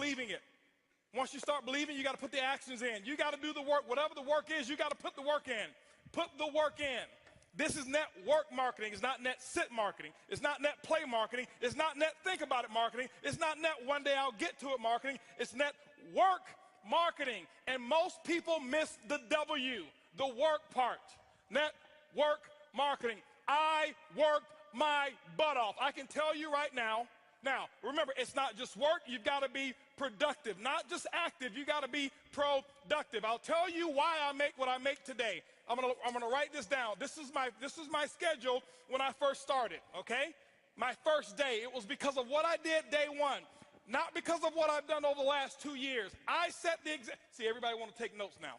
believing it. Once you start believing, you got to put the actions in. You got to do the work. Whatever the work is, you got to put the work in. Put the work in. This is network marketing. It's not net sit marketing. It's not net play marketing. It's not net think about it marketing. It's not net one day I'll get to it marketing. It's net work marketing. And most people miss the W, the work part. Network marketing. I worked my butt off. I can tell you right now. Now, remember, it's not just work. You've got to be productive, not just active. You got to be productive. I'll tell you why I make what I make today. I'm gonna write this down. This is my schedule when I first started, okay? My first day, it was because of what I did day one, not because of what I've done over the last 2 years. I set the example. See, everybody want to take notes now.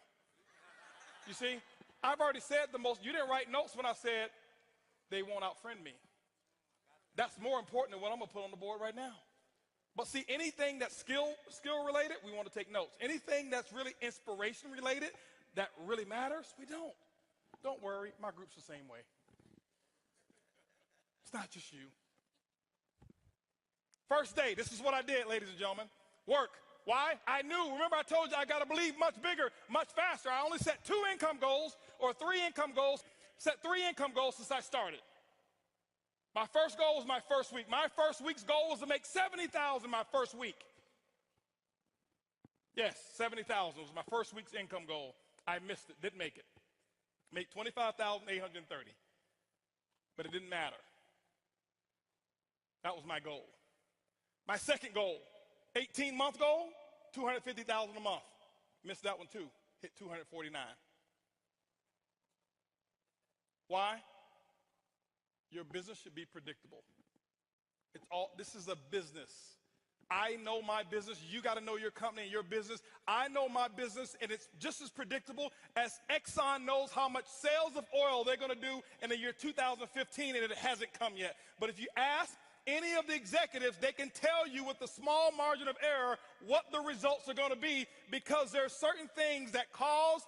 You see, I've already said the most. You didn't write notes when I said they won't outfriend me. That's more important than what I'm gonna put on the board right now. But see, anything that's skill related, we want to take notes. Anything that's really inspiration related, that really matters, we don't. Don't worry, my group's the same way. It's not just you. First day, this is what I did, ladies and gentlemen. Work. Why? I knew. Remember, I told you I got to believe much bigger, much faster. I only set 2 income goals or 3 income goals. Set 3 income goals since I started. My first goal was my first week. My first week's goal was to make $70,000 my first week. Yes, $70,000 was my first week's income goal. I missed it, didn't make it. Make $25,830. But it didn't matter. That was my goal. My second goal, 18-month goal, $250,000 a month. Missed that one too. Hit 249. Why? Your business should be predictable. This is a business. I know my business. You got to know your company and your business. I know my business, and it's just as predictable as Exxon knows how much sales of oil they're going to do in the year 2015, and it hasn't come yet. But if you ask any of the executives, they can tell you with a small margin of error what the results are going to be, because there are certain things that cause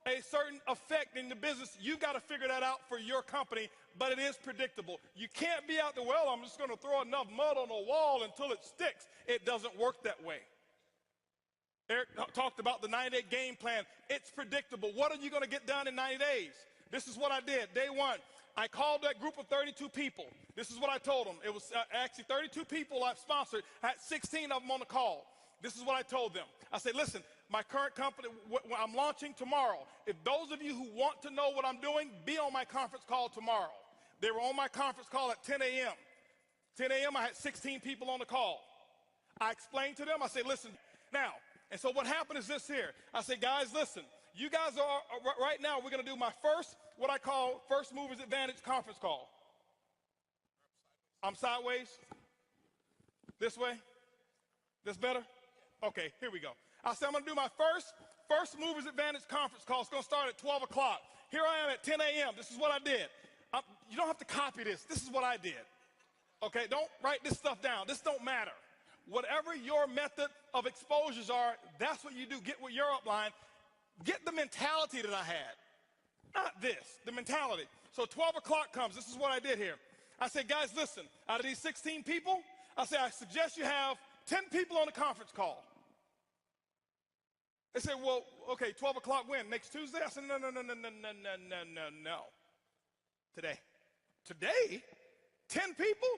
a certain effect in the business. You got to figure that out for your company, but it is predictable. You can't be out there, well, I'm just going to throw enough mud on the wall until it sticks. It doesn't work that way. Eric talked about the 90-day game plan. It's predictable. What are you going to get done in 90 days? This is what I did. Day one, I called that group of 32 people. This is what I told them. It was actually 32 people I've sponsored. I had 16 of them on the call. This is what I told them. I said, listen, my current company, I'm launching tomorrow. If those of you who want to know what I'm doing, be on my conference call tomorrow. They were on my conference call at 10 a.m. 10 a.m., I had 16 people on the call. I explained to them, I said, listen, now, and so what happened is this here. I said, guys, listen, you guys are, right now, we're going to do my first, what I call First Movers Advantage conference call. I'm sideways. This way. This better? Okay, here we go. I said, I'm going to do my First Movers Advantage conference call. It's going to start at 12 o'clock. Here I am at 10 a.m. This is what I did. You don't have to copy this. This is what I did. Okay, don't write this stuff down. This don't matter. Whatever your method of exposures are, that's what you do. Get with your upline. Get the mentality that I had. Not this, the mentality. So 12 o'clock comes. This is what I did here. I said, guys, listen, out of these 16 people, I said, I suggest you have 10 people on the conference call. They said, well, okay, 12 o'clock when? Next Tuesday? I said, no. Today. Today? 10 people?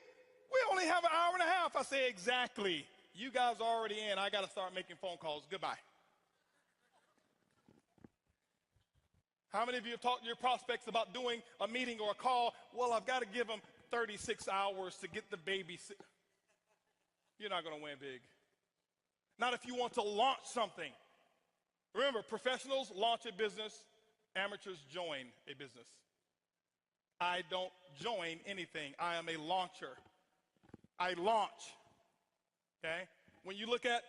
We only have an hour and a half. I say, exactly. You guys are already in. I got to start making phone calls. Goodbye. How many of you have talked to your prospects about doing a meeting or a call? Well, I've got to give them 36 hours to get the baby. You're not going to win big. Not if you want to launch something. Remember, professionals launch a business. Amateurs join a business. I don't join anything. I am a launcher. I launch. Okay? When you look at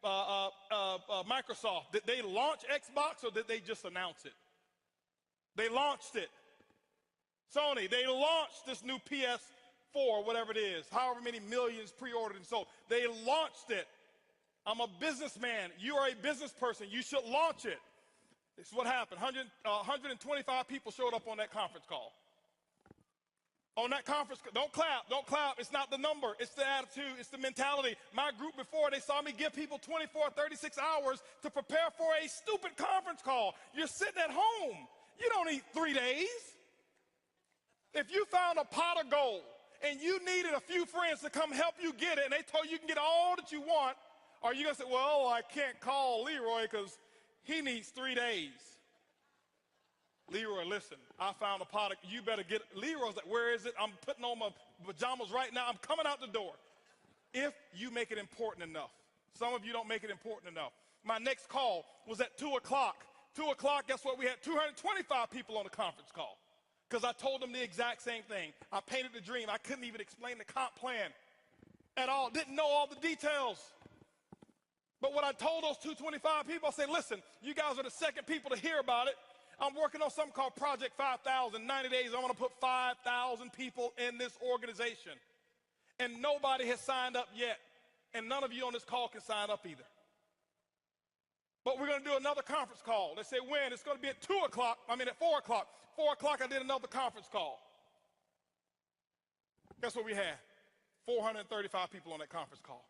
Microsoft, did they launch Xbox or did they just announce it? They launched it. Sony, they launched this new PS4, whatever it is, however many millions pre-ordered and sold. They launched it. I'm a businessman. You are a business person. You should launch it. This is what happened. 125 people showed up on that conference call. On that conference, don't clap, don't clap. It's not the number, it's the attitude, it's the mentality. My group before, they saw me give people 24, 36 hours to prepare for a stupid conference call. You're sitting at home. You don't need 3 days. If you found a pot of gold and you needed a few friends to come help you get it, and they told you can get all that you want, are you going to say, well, I can't call Leroy because he needs 3 days? Leroy, listen, I found a pot. You better get it. Leroy's like, where is it? I'm putting on my pajamas right now. I'm coming out the door. If you make it important enough. Some of you don't make it important enough. My next call was at 2 o'clock. 2 o'clock, guess what? We had 225 people on the conference call because I told them the exact same thing. I painted the dream. I couldn't even explain the comp plan at all. Didn't know all the details. But what I told those 225 people, I said, listen, you guys are the second people to hear about it. I'm working on something called Project 5,000. 90 days, I want to put 5,000 people in this organization. And nobody has signed up yet. And none of you on this call can sign up either. But we're going to do another conference call. They say when? It's going to be at 4 o'clock. 4 o'clock, I did another conference call. Guess what we had? 435 people on that conference call.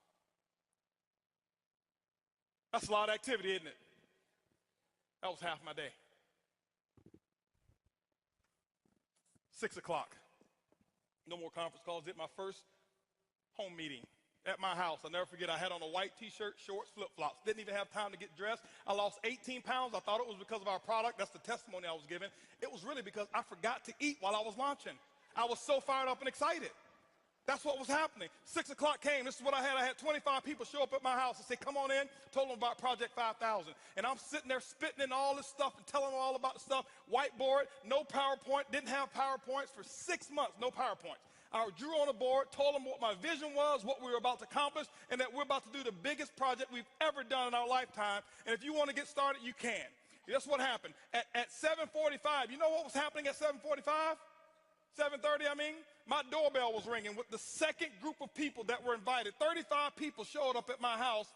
That's a lot of activity, isn't it? That was half my day. 6 o'clock. No more conference calls. Did my first home meeting at my house. I'll never forget, I had on a white t-shirt, shorts, flip-flops. Didn't even have time to get dressed. I lost 18 pounds. I thought it was because of our product. That's the testimony I was giving. It was really because I forgot to eat while I was launching. I was so fired up and excited. That's what was happening. 6 o'clock came. This is what I had. I had 25 people show up at my house and say, come on in. Told them about Project 5,000. And I'm sitting there spitting in all this stuff and telling them all about the stuff. Whiteboard, no PowerPoint. Didn't have PowerPoints for 6 months. No PowerPoints. I drew on a board, told them what my vision was, what we were about to accomplish, and that we're about to do the biggest project we've ever done in our lifetime. And if you want to get started, you can. That's what happened. At 7:45, you know what was happening at 7:45? 7:30, my doorbell was ringing with the second group of people that were invited. 35 people showed up at my house.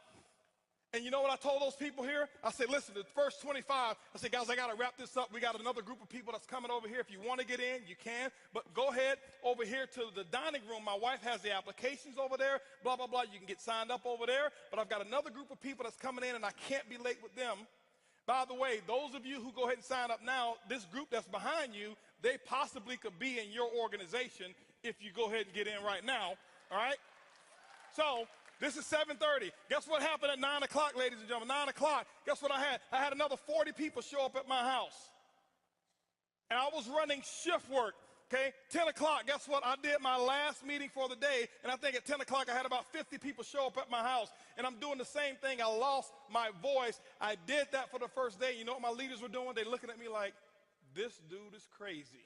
And you know what I told those people here? I said, listen, the first 25, I said, guys, I got to wrap this up. We got another group of people that's coming over here. If you want to get in, you can. But go ahead over here to the dining room. My wife has the applications over there, blah, blah, blah. You can get signed up over there. But I've got another group of people that's coming in, and I can't be late with them. By the way, those of you who go ahead and sign up now, this group that's behind you, they possibly could be in your organization if you go ahead and get in right now, all right? So this is 7:30. Guess what happened at 9 o'clock, ladies and gentlemen? 9 o'clock, guess what I had? I had another 40 people show up at my house. And I was running shift work, okay? 10 o'clock, guess what? I did my last meeting for the day, and I think at 10 o'clock I had about 50 people show up at my house. And I'm doing the same thing. I lost my voice. I did that for the first day. You know what my leaders were doing? They're looking at me like, this dude is crazy.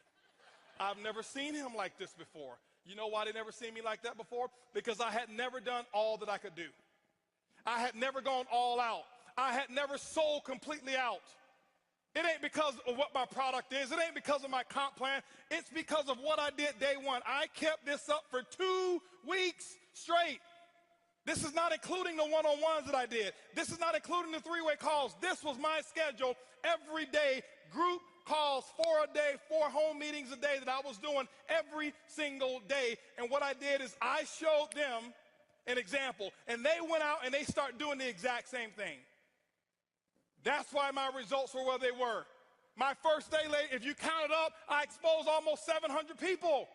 I've never seen him like this before. You know why they never seen me like that before? Because I had never done all that I could do. I had never gone all out. I had never sold completely out. It ain't because of what my product is. It ain't because of my comp plan. It's because of what I did day one. I kept this up for 2 weeks straight. This is not including the one-on-ones that I did. This is not including the three-way calls. This was my schedule every day, group calls 4 a day, 4 home meetings a day that I was doing every single day. And what I did is I showed them an example, and they went out and they started doing the exact same thing. That's why my results were where they were. My first day, if you count it up, I exposed almost 700 people.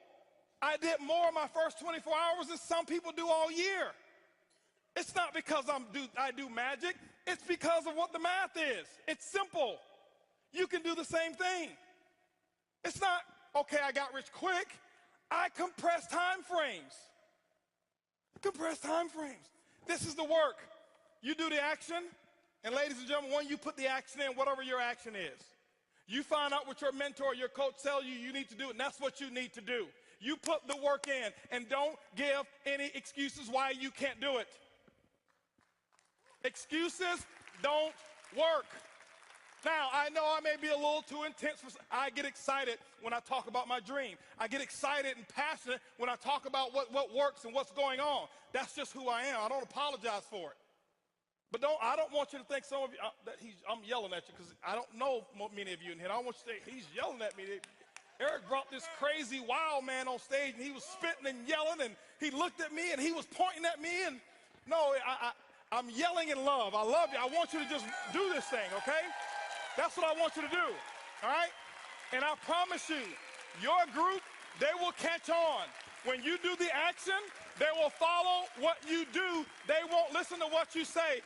I did more in my first 24 hours than some people do all year. It's not because I do magic. It's because of what the math is. It's simple. You can do the same thing. It's not, okay, I got rich quick. I compress time frames. Compress time frames. This is the work. You do the action, and ladies and gentlemen, when you put the action in, whatever your action is, you find out what your mentor, your coach tell you need to do, and that's what you need to do. You put the work in, and don't give any excuses why you can't do it. Excuses don't work. Now, I know I may be a little too intense. I get excited when I talk about my dream. I get excited and passionate when I talk about what works and what's going on. That's just who I am. I don't apologize for it. But I don't want you to think some of you, I'm yelling at you because I don't know many of you in here. I don't want you to think, he's yelling at me. Eric brought this crazy wild man on stage, and he was spitting and yelling, and he looked at me, and he was pointing at me, and no, I'm yelling in love. I love you. I want you to just do this thing, okay? That's what I want you to do, all right? And I promise you, your group, they will catch on. When you do the action, they will follow what you do. They won't listen to what you say.